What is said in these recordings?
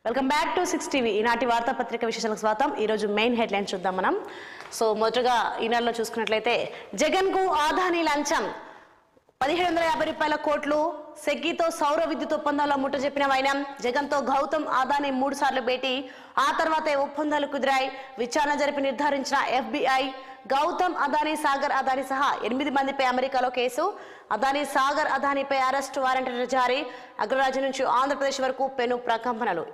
Welcome back to 6 TV. ఈనాటి వార్తాపత్రిక విశేషాలకు స్వాగతం. ఈరోజు మెయిన్ హెడ్లైన్స్ చూద్దాం మనం. సో మొదటగా ఈనాడులో చూసుకున్నట్లయితే జగన్ కు ఆదాని లంచం 1750 కోట్లు, సెగ్గితో సౌర విద్యుత్ ఒప్పందంలో ముట్ట చెప్పిన వైనం. జగన్ తో గౌతమ్ అదానీ 3 సార్లు భేటీ, ఆ తర్వాతే ఒప్పందాలు కుదిరాయి. విచారణ జరిపి నిర్ధారించిన FBI. గౌతమ్ అదానీ, సాగర్ అదానీ సహా 8 మందిపై అమెరికాలో కేసు. అదానీ, సాగర్ అదానీపై అరెస్ట్ వారెంట్ జారీ. అగ్రరాజ్యం నుంచి ఆంధ్రప్రదేశ్ వరకు పెను ప్రకంపనలు.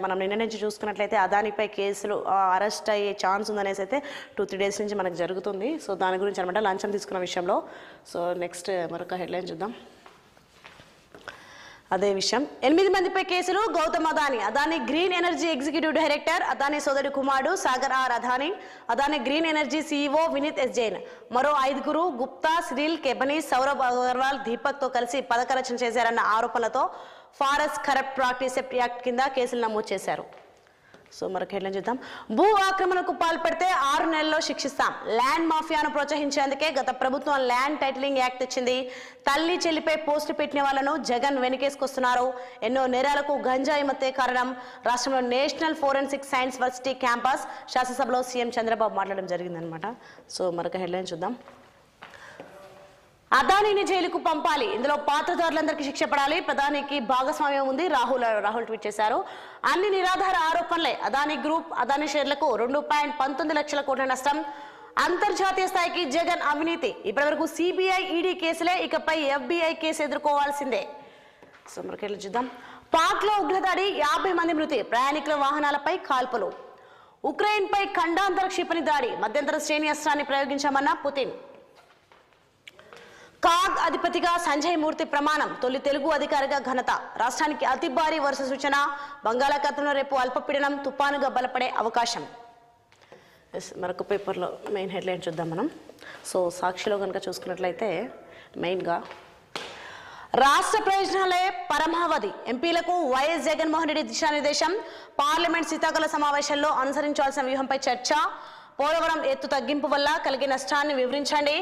మనం నిన్న నుంచి చూసుకున్నట్లయితే అదానీపై కేసులు అరెస్ట్ అయ్యే ఛాన్స్ ఉందనేసి అయితే 2-3 డేస్ నుంచి మనకు జరుగుతుంది. సో దాని గురించి అనమాట, లంచం తీసుకున్న విషయంలో. సో నెక్స్ట్ మరొక హెడ్లైన్ చూద్దాం. అదే విషయం, 8 మందిపై కేసులు. Gautam Adani, Adani green energy executive director, అదానీ సోదరి కుమారుడు Sagar Adani, Adani green energy CEO Vineet S. Jain, మరో 5 గుప్తా, సిరిల్, కెబనీ, సౌరభ్ అగర్వాల్, దీపక్ తో కలిసి పథక రచన చేశారన్న ఆరోపణలతో ఫారెస్ట్ కరప్ట్ ప్రాక్టీస్ యాక్ట్ కింద కేసులు నమోదు చేశారు. సో మరొక హెడ్లైన్ చూద్దాం. భూ ఆక్రమణకు పాల్పడితే 6 నెలల్లో శిక్షిస్తాం. ల్యాండ్ మాఫియాను ప్రోత్సహించేందుకే గత ప్రభుత్వం ల్యాండ్ టైటిలింగ్ యాక్ట్ తెచ్చింది. తల్లి చెల్లిపై పోస్టు పెట్టిన వాళ్లను జగన్ వెనకేసుకొస్తున్నారు. ఎన్నో నేరాలకు గంజాయి మత్తే కారణం. రాష్ట్రంలో national forensic science university campus శాసనసభలో సీఎం చంద్రబాబు మాట్లాడడం జరిగిందనమాట. సో మరొక హెడ్లైన్ చూద్దాం. అదానీని జైలుకు పంపాలి, ఇందులో పాత్రదారులందరికీ శిక్ష పడాలి, ప్రధానికి భాగస్వామ్యం ఉంది. రాహుల్ ట్వీట్ చేశారు. అన్ని నిరాధార ఆరోపణలే. అదానీ గ్రూప్, అదానీ షేర్లకు 2.19 లక్షల కోట్ల నష్టం. అంతర్జాతీయ స్థాయికి జగన్ అవినీతి. ఇప్పటివరకు CBI, ED కేసులే, ఇకపై FBI కేసు ఎదుర్కోవాల్సిందే. సో మరొక చూద్దాం. పాక్ లో ఉగ్రదాడి, 50 మంది మృతి, ప్రయాణికుల వాహనాలపై కాల్పులు. ఉక్రెయిన్ పై ఖండాంతర క్షిపణి దాడి, మధ్యంతర శ్రేణి అస్త్రాన్ని ప్రయోగించామన్న పుతిన్. కాగ్ అధిపతిగా సంజయ్ మూర్తి ప్రమాణం, తొలి తెలుగు అధికారిగా ఘనత. రాష్ట్రానికి అతి భారీ వర్ష సూచన. బంగాళాఖాతంలో రేపు అల్పపీడనం తుపానుగా బలపడే అవకాశం. మరొక పేపర్లో మెయిన్ హెడ్లైన్ చూద్దాం మనం. సో సాక్షిలో కనుక చూసుకున్నట్లయితే మెయిన్గా రాష్ట్ర ప్రయోజనాలే పరమావధి, ఎంపీలకు వైఎస్ జగన్మోహన్ రెడ్డి దిశానిర్దేశం. పార్లమెంట్ శీతాకాల సమావేశంలో అనుసరించాల్సిన వ్యూహంపై చర్చ. పోలవరం ఎత్తు తగ్గింపు వల్ల కలిగే నష్టాన్ని వివరించండి.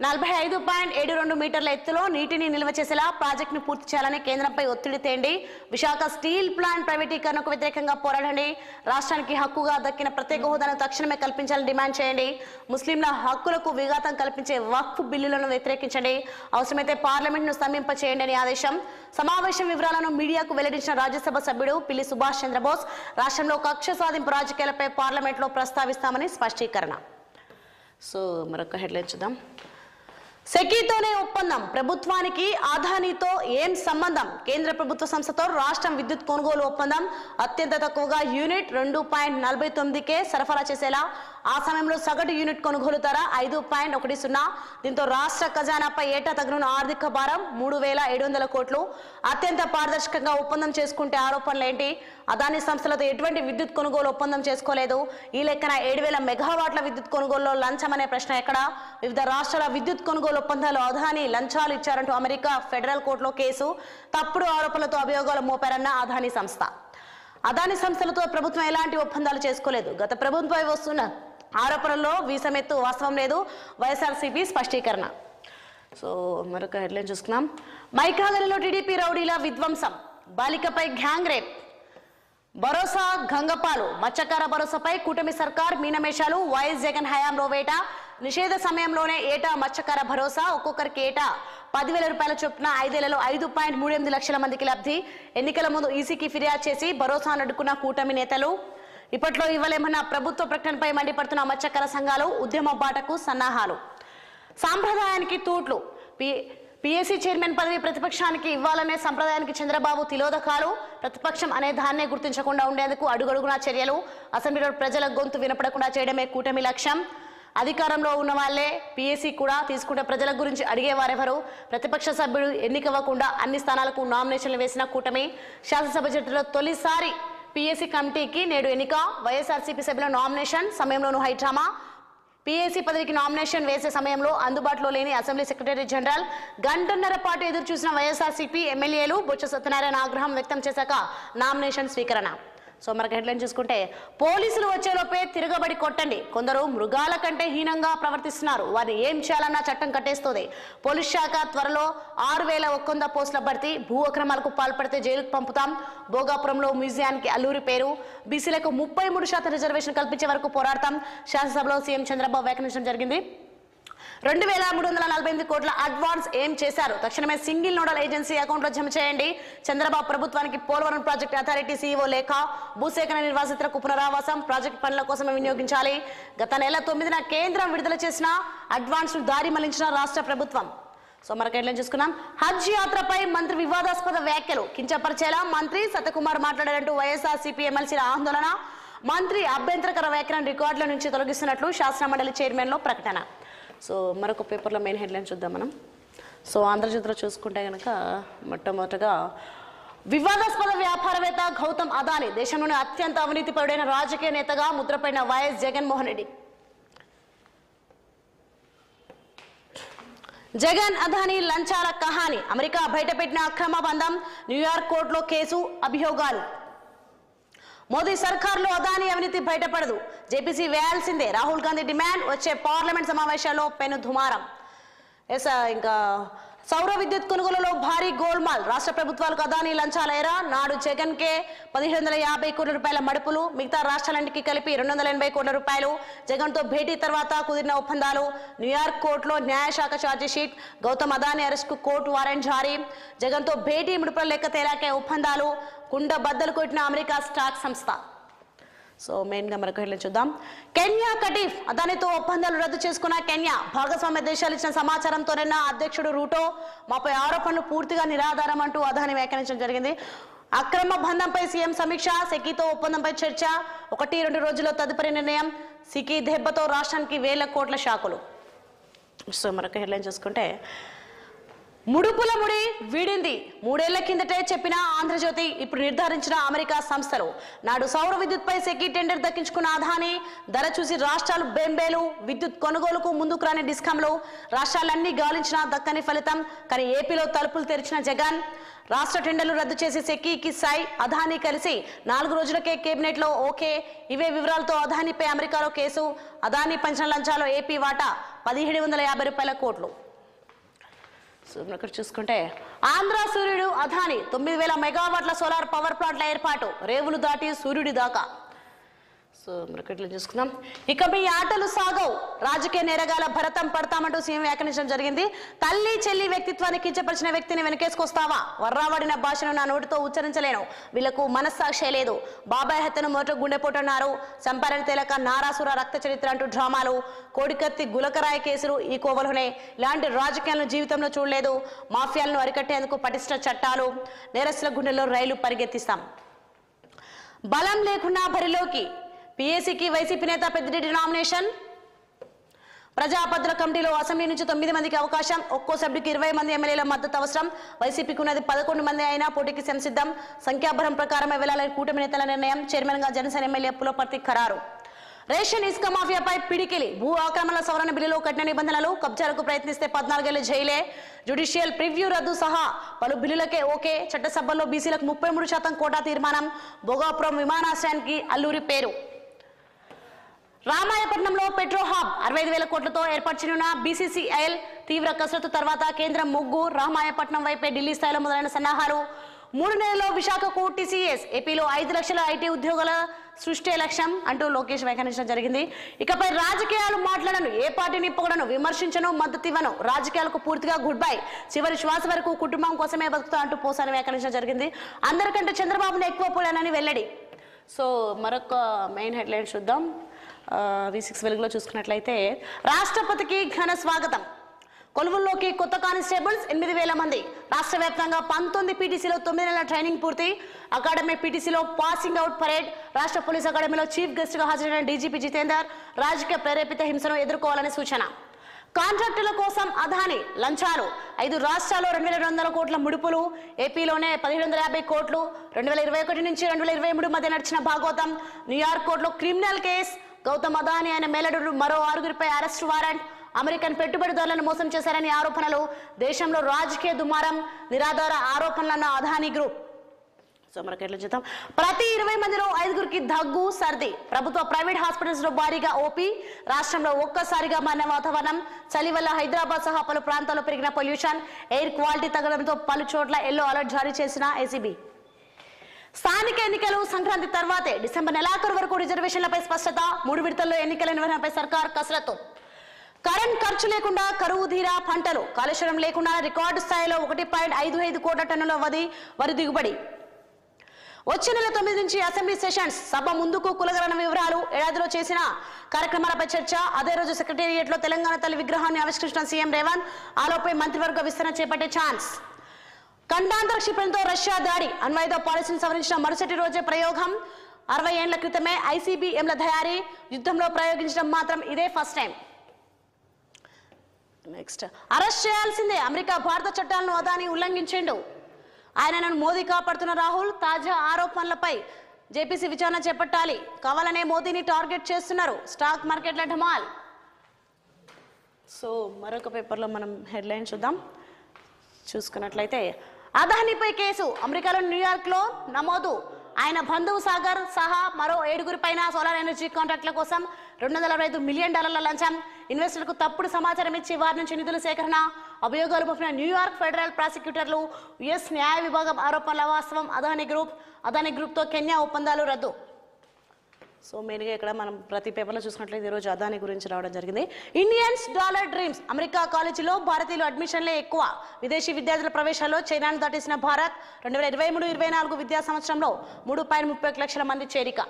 45.72 మీటర్ల ఎత్తులో నీటిని నిల్వ చేసేలా ప్రాజెక్టును పూర్తి చేయాలని కేంద్రంపై ఒత్తిడి తేండి. విశాఖ స్టీల్ ప్లాంట్ ప్రైవేటీకరణకు వ్యతిరేకంగా పోరాడండి. రాష్ట్రానికి హక్కుగా దక్కిన ప్రత్యేక హోదాను తక్షణమే కల్పించాలని డిమాండ్ చేయండి. ముస్లింల హక్కులకు విఘాతం కల్పించే వక్ఫ్ బిల్లులను వ్యతిరేకించండి. అవసరమైతే పార్లమెంట్ను స్తంభింప చేయండి అని ఆదేశం. సమావేశం వివరాలను మీడియాకు వెల్లడించిన రాజ్యసభ సభ్యుడు పిల్లి సుభాష్ చంద్రబోస్. రాష్ట్రంలో కక్ష సాధింపు రాజకీయాలపై పార్లమెంట్లో ప్రస్తావిస్తామని స్పష్టీకరణ. సో మరొక హెడ్లైన్ చూద్దాం. సెకీతోనే ఒప్పందం, ప్రభుత్వానికి అదానీతో ఏం సంబంధం? కేంద్ర ప్రభుత్వ సంస్థతో రాష్ట్రం విద్యుత్ కొనుగోలు ఒప్పందం. అత్యంత తక్కువగా యూనిట్ 2.49కే సరఫరా చేసేలా. ఆ సమయంలో సగటు యూనిట్ కొనుగోలు ధర 5.10. దీంతో రాష్ట్ర ఖజానాపై ఏటా తగ్గున ఆర్థిక భారం 3,700 కోట్లు. అత్యంత పారదర్శకంగా ఒప్పందం చేసుకుంటే ఆరోపణలేంటి? అదానీ సంస్థలతో ఎటువంటి విద్యుత్ కొనుగోలు ఒప్పందం చేసుకోలేదు. ఈ లెక్కన 7,000 మెగావాట్ల విద్యుత్ కొనుగోలులో లంచం అనే ప్రశ్న ఎక్కడ? వివిధ రాష్ట్రాల విద్యుత్ కొనుగోలు ఒప్పందాలు అదానీ లంచాలు ఇచ్చారంటూ అమెరికా ఫెడరల్ కోర్టులో కేసు. తప్పుడు ఆరోపణలతో అభియోగాలు మోపారన్న అదానీ సంస్థ. అదానీ సంస్థలతో ప్రభుత్వం ఎలాంటి ఒప్పందాలు చేసుకోలేదు. గత ప్రభుత్వంపై వస్తున్న ఆరోపణల్లో వీసమెత్తు వాస్తవం లేదు. వైఎస్ఆర్సీపీ స్పష్టీకరణ. సో మరొక హెడ్లైన్ చూసుకున్నాం. మైకాగలిలో టీడీపీ రౌడీల విధ్వంసం, బాలికపై గ్యాంగ్ రేప్. భరోసా గంగపాలు, మత్స్యకార భరోసాపై కూటమి సర్కార్ మీనమేషాలు. వైఎస్ జగన్ హయాంలో వేట, నిషేధ సమయంలోనే ఏటా మత్స్యకార భరోసా. ఒక్కొక్కరికి ఏటా 10,000 రూపాయల చొప్పున 5 ఏళ్లలో 5.38 లక్షల మందికి లబ్ధి. ఎన్నికల ముందు ఈసీకి ఫిర్యాదు చేసి భరోసాను అడ్డుకున్న కూటమి నేతలు. ఇప్పట్లో ఇవ్వలేమన్న ప్రభుత్వ ప్రకటనపై మండిపడుతున్న మత్స్యకార సంఘాలు. ఉద్యమ బాటకు సన్నాహాలు. సాంప్రదాయానికి తూట్లు, PSC చైర్మన్ పదవి ప్రతిపక్షానికి ఇవ్వాలనే సంప్రదాయానికి చంద్రబాబు తిలోదకాలు. ప్రతిపక్షం అనే దాన్నే గుర్తించకుండా ఉండేందుకు అడుగడుగునా చర్యలు. అసెంబ్లీలో ప్రజల గొంతు వినపడకుండా చేయడమే కూటమి లక్ష్యం. అధికారంలో ఉన్న వాళ్లే PSC కూడా తీసుకుంటే ప్రజల గురించి అడిగేవారెవరు? ప్రతిపక్ష సభ్యుడు ఎన్నికవ్వకుండా అన్ని స్థానాలకు నామినేషన్లు వేసిన కూటమి. శాసనసభ చరిత్రలో తొలిసారి PSC కమిటీకి నేడు ఎన్నిక. వైఎస్ఆర్సీపీ సభ్యుల నామినేషన్ సమయంలోనూ హైడ్రామా. PSC పదవికి నామినేషన్ వేసే సమయంలో అందుబాటులో లేని అసెంబ్లీ సెక్రటరీ జనరల్. గంటన్నర పాటు ఎదురు చూసిన వైఎస్ఆర్సీపీ ఎమ్మెల్యేలు. బొత్స సత్యనారాయణ ఆగ్రహం వ్యక్తం చేశాక నామినేషన్ స్వీకరణ. సో మనకి హెడ్లైన్ చూసుకుంటే పోలీసులు వచ్చేలోపే తిరగబడి కొట్టండి, కొందరు మృగాల కంటే హీనంగా ప్రవర్తిస్తున్నారు, వారిని ఏం చేయాలన్నా చట్టం కట్టేస్తుంది. పోలీస్ శాఖ త్వరలో 6,100 పోస్టుల భర్తీ, భూ అక్రమాలకు పాల్పడితే జైలుకు పంపుతాం, భోగాపురంలో మ్యూజియానికి అల్లూరి పేరు, బీసీలకు 33% రిజర్వేషన్ కల్పించే వరకు పోరాడతాం. శాసనసభలో సీఎం చంద్రబాబు వ్యాఖ్యానించడం జరిగింది. 2,348 కోట్ల అడ్వాన్స్ ఏం చేశారు, తక్షణమే సింగిల్ నోడల్ ఏజెన్సీ అకౌంట్లో జమ చేయండి. చంద్రబాబు ప్రభుత్వానికి పోలవరం ప్రాజెక్ట్ అథారిటీ సీఈఓ లేఖ, భూసేకరణ నిర్వాసితులకు పునరావాసం ప్రాజెక్ట్ పనుల కోసమే వినియోగించాలి. గత నెల 9న కేంద్రం విడుదల చేసిన అడ్వాన్స్ దారి మళ్లించిన రాష్ట్ర ప్రభుత్వం. సో మనకి ఎట్లా చూసుకున్నాం. హజ్ యాత్రపై మంత్రి వివాదాస్పద వ్యాఖ్యలు, కించపరిచేలా మంత్రి సత్యకుమార్ మాట్లాడారంటూ వైఎస్ఆర్సీపీ ఎమ్మెల్సీల ఆందోళన, మంత్రి అభ్యంతరకర వ్యాఖ్యలను రికార్డుల నుంచి తొలగిస్తున్నట్లు శాసనమండలి చైర్మన్ లో ప్రకటన. సో మరొక పేపర్లో మెయిన్ హెడ్లైన్ చూద్దాం మనం. సో ఆంధ్రజ్యోతిలో చూసుకుంటే కనుక మొట్టమొదటిగా వివాదాస్పద వ్యాపారవేత్త గౌతమ్ అదానీ దేశంలోని అత్యంత అవినీతిపరుడైన రాజకీయ నేతగా ముద్రపడిన వైఎస్ జగన్మోహన్ రెడ్డి. జగన్ అదానీ లంచాల కహాని, అమెరికా బయటపెట్టిన అక్రమ బంధం, న్యూయార్క్ కోర్టులో కేసు, అభియోగాలు. మోదీ సర్కార్లో అదానీ అవినీతి బయటపడదు, జేపీసీ వేయాల్సిందే, రాహుల్ గాంధీ డిమాండ్, వచ్చే పార్లమెంట్ సమావేశాల్లో పెను దుమారం. ఇంకా సౌర విద్యుత్ కొనుగోలులో భారీ గోల్మాల్, రాష్ట్ర ప్రభుత్వాలకు అదానీ లంచాల ఎరా, నాడు జగన్ కే 1,550 కోట్ల రూపాయల మడుపులు, మిగతా రాష్ట్రాలన్నిటికీ కలిపి 280 కోట్ల రూపాయలు. జగన్ తో భేటీ తర్వాత కుదిరిన ఒప్పందాలు, న్యూయార్క్ కోర్టులో న్యాయశాఖ ఛార్జిషీట్, గౌతమ్ అదానీ అరెస్ట్ కు కోర్టు వారెంట్ జారీ, జగన్ తో భేటీ ముడుపుల లెక్క తేలాకే ఒప్పందాలు, కుండ బద్దలు కొట్టిన అమెరికా స్టాక్ సంస్థ. సో మెయిన్ గా మరొక హెడ్లైన్ చూద్దాం. కెన్యా కటీఫ్ అదానితో ఒప్పందాలు రద్దు చేసుకున్న కెన్యా, భాగస్వామ్య దేశాలు ఇచ్చిన సమాచారంతోనైన అధ్యక్షుడు రూటో మాపై ఆరోపణలు పూర్తిగా నిరాధారం అంటూ అదాని వ్యాఖ్యానించడం జరిగింది. అక్రమ బంధంపై సీఎం సమీక్ష, సెకీతో ఒప్పందంపై చర్చ, 1-2 రోజుల్లో తదుపరి నిర్ణయం, సికీ దెబ్బతో రాష్ట్రానికి వేల కోట్ల షాకులు. సో మరొక హెడ్లైన్ చూసుకుంటే ముడుపుల ముడి వీడింది, 3 ఏళ్ల కిందటే చెప్పిన ఆంధ్రజ్యోతి, ఇప్పుడు నిర్ధారించిన అమెరికా సంస్థలు. నాడు సౌర విద్యుత్ పై సెకీ టెండర్ దక్కించుకున్న అదానీ ధర చూసి రాష్ట్రాలు బెంబేలు, విద్యుత్ కొనుగోలుకు ముందుకు రాని డిస్కంలు, రాష్ట్రాలన్నీ గాలించిన దక్కని ఫలితం. కానీ ఏపీలో తలుపులు తెరిచిన జగన్, రాష్ట్ర టెండర్లు రద్దు చేసి సెకీకి సై, అదానీ కలిసి 4 రోజులకే కేబినెట్ లో ఓకే. ఇవే వివరాలతో అదానీపై అమెరికాలో కేసు, అదానీ పంచిన లంచాలో ఏపీ వాటా 1,750 కోట్లు. సో ఇక్కడ చూసుకుంటే ఆంధ్ర సూర్యుడు అదానీ 9,000 మెగావాట్ల సోలార్ పవర్ ప్లాంట్ల ఏర్పాటు, రేవులు దాటి సూర్యుడి దాకా. సో మరొకట్లో చూసుకుందాం. ఇక మీ ఆటలు సాగవు, రాజకీయ నేరగాల భరతం పడతామంటూ సీఎం వ్యాఖ్యానించడం జరిగింది. తల్లి చెల్లి వ్యక్తిత్వాన్ని కించపరిచిన వ్యక్తిని వెనకేసుకొస్తావా, వర్రావడిన భాషను నా నోటితో ఉచ్చరించలేను, వీళ్లకు మనస్సాక్షే లేదు, బాబాయ్ హత్యను మొదట గుండెపోటు అన్నారు, సంపారణ తేలక నారాసుర రక్త చరిత్ర అంటూ డ్రామాలు, కోడికత్తి గులకరాయి కేసులు ఈ కోవలోనే, ఇలాంటి రాజకీయాలను జీవితంలో చూడలేదు, మాఫియాలను అరికట్టేందుకు పటిష్ట చట్టాలు, నేరస్తుల గుండెల్లో రైలు పరిగెత్తిస్తాం. బలం లేకుండా బరిలోకి, పీఏసీకి వైసీపీ నేత పెద్దిరెడ్డి నామినేషన్, ప్రజాపత్ర కమిటీలో అసెంబ్లీ నుంచి 9 మందికి అవకాశం, ఒక్కో సభ్యుడికి 20 మంది ఎమ్మెల్యేల మద్దతు అవసరం, వైసీపీకి ఉన్నది 11 మంది అయినా పోటీకి సంసిద్ధం, సంఖ్యాబలం ప్రకారమే వెళ్లాలని కూటమి నేతల నిర్ణయం, చైర్మన్ గా జనసేన ఎమ్మెల్యే పులపర్తి ఖరారు. రేషన్ ఇసుక మాఫియాపై పిడికిలి, భూ ఆక్రమణల సవరణ బిల్లులో కఠిన నిబంధనలు, కబ్జాలకు ప్రయత్నిస్తే 14 ఏళ్ల జైలే, జ్యుడిషియల్ ప్రివ్యూ రద్దు సహా పలు బిల్లులకే ఓకే, చట్టసభల్లో బీసీలకు 33% కోటా తీర్మానం, భోగాపురం విమానాశ్రయానికి అల్లూరి పేరు. రామాయపట్నంలో పెట్రో హబ్ 65,000 కోట్లతో ఏర్పాటు చేయనున్న బీసీసీఐఎల్ తీవ్ర కసరత్తు తర్వాత కేంద్రం ముగ్గు, రామాయపట్నం వైపే ఢిల్లీ స్థాయిలో మొదలైన సన్నాహాలు. 3 నెలల్లో విశాఖకు టీసీఎస్, ఏపీలో 5 లక్షల ఐటీ ఉద్యోగాల సృష్టి లక్ష్యం అంటూ లోకేష్ వ్యాఖ్యానించడం జరిగింది. ఇకపై రాజకీయాలు మాట్లాడను, ఏ పార్టీని పొగడను, విమర్శించను, మద్దతు ఇవ్వను, రాజకీయాలకు పూర్తిగా గుడ్ బై, చివరి శ్వాస వరకు కుటుంబం కోసమే బతుకుతా అంటూ పోసాని వ్యాఖ్యానించడం జరిగింది. అందరికంటే చంద్రబాబును ఎక్కువ పోయానని వెల్లడి. సో మరొక మెయిన్ హెడ్లైన్ చూద్దాం. V6 వెలుగులో చూసుకున్నట్లయితే రాష్ట్రపతికి ఘన స్వాగతం, కొలువుల్లోకి కొత్త కానిస్టేబుల్స్ 8,000 మంది, రాష్ట్ర వ్యాప్తంగా 19 పీటీసీలో 9 నెలల ట్రైనింగ్ పూర్తి, అకాడమీ పీటీసీలో పాసింగ్ అవుట్ పరేడ్, రాష్ట్ర పోలీస్ అకాడమీలో చీఫ్ గెస్ట్ గా హాజరైన డీజీపీ జితేందర్, రాజకీయ ప్రేరేపిత హింసను ఎదుర్కోవాలని సూచన. కాంట్రాక్టుల కోసం అదానీ లంచాలు, 5 రాష్ట్రాల్లో 2,200 కోట్ల ముడుపులు, ఏపీలోనే 1,750 కోట్లు, 2021 నుంచి 2023 మధ్య నడిచిన భాగోతం, న్యూయార్క్ కోర్టులో క్రిమినల్ కేసు, గౌతమ్ అదానీ ఆయన మేలడులు మరో 6గురిపై అరెస్ట్ వారెంట్, అమెరికన్ పెట్టుబడిదారులను మోసం చేశారని ఆరోపణలు, దేశంలో రాజకీయ దుమారం, నిరాధార ఆరోపణలన్న అదానీ గ్రూప్. సో మనకి ఎట్లా చూద్దాం. ప్రతి 20 మందిలో 5గురికి దగ్గు సర్ది. ప్రభుత్వ ప్రైవేట్ హాస్పిటల్స్ లో భారీగా ఓపీ. రాష్ట్రంలో ఒక్కసారిగా మారిన వాతావరణం. చలి వల్ల హైదరాబాద్ సహా పలు ప్రాంతాల్లో పెరిగిన పొల్యూషన్. ఎయిర్ క్వాలిటీ తగ్గడంతో పలు చోట్ల ఎల్లో అలర్ట్ జారీ చేసిన ఏసీబీ. స్థానిక ఎన్నికలు సంక్రాంతి తర్వాతే. డిసెంబర్ నెలాఖరు వరకు రిజర్వేషన్లపై స్పష్టత. 3 విడతల్లో ఎన్నికల నిర్వహణపై సర్కార్ కసరత్తు. కరెంట్ ఖర్చు లేకుండా కరువు ధీర పంటలు. కాలుష్యం లేకుండా రికార్డు స్థాయిలో 1.55 కోట్ల టన్నుల వరి దిగుబడి. వచ్చే నెల 9 నుంచి అసెంబ్లీ సెషన్స్. సభ ముందుకు కులగరణ వివరాలు. ఏడాదిలో చేసిన కార్యక్రమాలపై చర్చ. అదే రోజు సెక్రటేరియట్ లో తెలంగాణ తల్లి విగ్రహాన్ని ఆవిష్కరించిన సీఎం రేవంత్. ఆలోపై మంత్రివర్గ విస్తరణ చేపట్టే ఛాన్స్. ఖండాంతర క్షిపణితో రష్యా దాడి. అణ్వాయుధ పాలసీని సవరించిన మరుసటి రోజే ప్రయోగం. 60 ఏళ్ల క్రితమే ఐసీబీఎంల తయారీ. యుద్ధంలో ప్రయోగించడం మాత్రం ఇదే ఫస్ట్ టైం. నెక్స్ట్, అరెస్ట్ చేయాల్సిందే. అమెరికా భారత చట్టాలను అదాని ఉల్లంఘించిండు. ఆయనను మోదీ కాపాడుతున్న రాహుల్. తాజా ఆరోపణలపై జేపీసీ విచారణ చేపట్టాలి. కావాలనే మోదీని టార్గెట్ చేస్తున్నారు. స్టాక్ మార్కెట్ల ఢమాల్. సో మరొక పేపర్లో మనం హెడ్లైన్ చూద్దాం. చూసుకున్నట్లయితే అదానిపై కేసు. అమెరికాలో న్యూయార్క్ లో నమోదు. ఆయన బంధువు సాగర్ సహా మరో 7గురి పైన సోలార్ ఎనర్జీ కాంట్రాక్టుల కోసం $245 మిలియన్ లంచం. ఇన్వెస్టర్లకు తప్పుడు సమాచారం ఇచ్చి వారి నుంచి నిధుల సేకరణ. అభియోగాలు మోపిన న్యూయార్క్ ఫెడరల్ ప్రాసిక్యూటర్లు. యుఎస్ న్యాయ విభాగం ఆరోపణల వాస్తవం. అదాని గ్రూప్తో కెన్యా ఒప్పందాలు రద్దు. సో మెయిన్గా ఇక్కడ మనం ప్రతి పేపర్లో చూసుకున్నట్లయితే ఈరోజు అదాని గురించి రావడం జరిగింది. Indians dollar dreams. అమెరికా కాలేజీలో భారతీయులు అడ్మిషన్లే ఎక్కువ. విదేశీ విద్యార్థుల ప్రవేశాల్లో చైనాను దాటేసిన భారత్. 2023-24 విద్యా సంవత్సరంలో 3.31 లక్షల మంది చేరిక.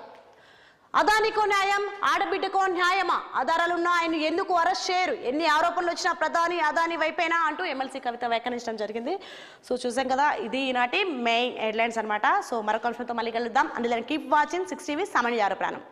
అదానికో న్యాయం, ఆడబిడ్డకో న్యాయమా? ఆధారాలున్నా ఆయన ఎందుకు అరెస్ట్ చేయరు? ఎన్ని ఆరోపణలు వచ్చినా ప్రధాని అదాని వైపేనా అంటూ ఎమ్మెల్సీ కవిత వ్యాఖ్యానించడం జరిగింది. సో చూసాం కదా, ఇది ఈనాటి మెయిన్ హెడ్లైన్స్ అనమాట. సో మరొక అంశంతో మళ్ళీ కలుద్దాం. అందులో కీప్ వాచింగ్ 6 టీవీ సామాన్య ప్రాణం.